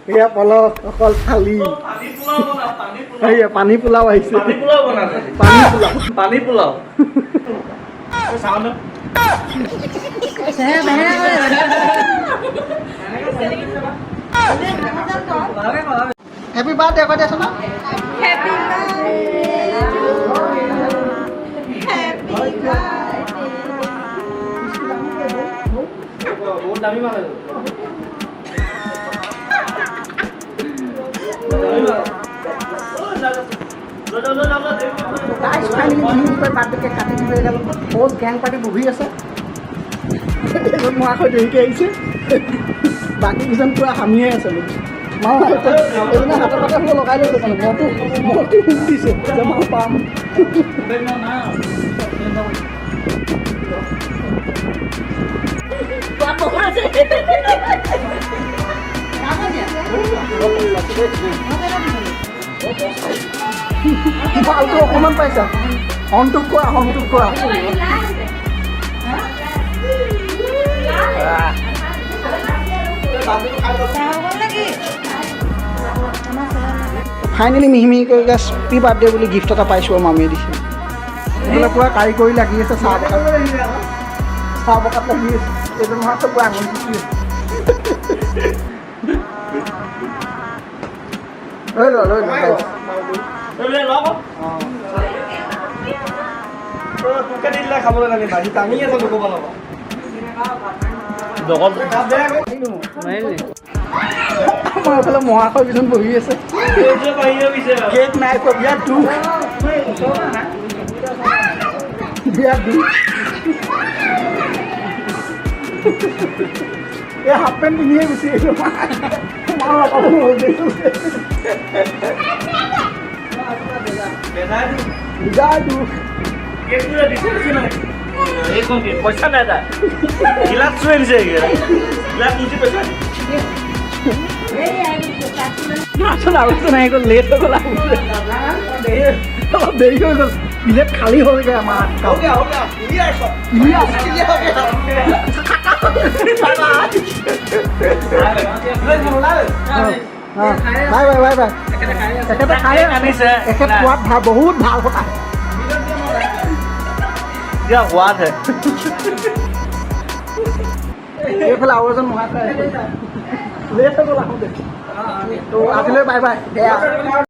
এয়া পলক অকল থালি পানী পোলাও আহিছে পানী পোলাও হেপী বাৰ্থডে কৈ দিয়াচোন না বহুত দামী মানে বাৰ্থডে কাটি দিলে বহুত গেং পাৰ্টি বহি আছে এজন নোহোৱাকৈ দেৰিকৈ আহিছে বাকীকেইজন পূৰা হামিয়াই আছে এজনে হাতে পাতে হ'লেও লগাই লৈছে মানে মইতো সুখ দিছে যে মই পাম ভালটো অকণমান পাইছা সন্তোষ কৰা ফাইনেলি মিহিমিহিকৈ হেপী বাৰ্থডে বুলি গিফ্ট এটা পাইছোঁ আৰু মামীয়ে দিছে এইবিলাক পূৰা কাৰিকৰী লাগি আছে চাহ বকাত লাগি আছে এইজন মাহতো পূৰা আঙুলি চুচি আছে লৈ ল তোকে দিলে খাবলৈ লাগে ভাজি টানি আছে ক'ব নাপাওঁ আমাৰ এইফালে মহাশয় কিছুমান বহি আছে কেক নাই কোৱা বিৰাট দুখ এই হাফ পেণ্ট পিন্ধিয়ে গুচি আহিলোঁ পইচা নাই তাৰ গিলাচ চুই আনিছে গিলাচ মুচি পইচা আসলে আলোচনা নাই গ'ল লেট হৈ গ'ল অলপ দেৰি হৈ গ'ল প্লেট খালী হ'লগৈ আমাৰ বাই বাই বাই বাই এখেতে খাই আনিছে এখেত খোৱাত বহুত ভাল কথা সোৱাদ হে এইফালে আৰু এজন মহাশয় লেট হৈ গ'ল আহোঁতে তো আজিলৈ বাই বাই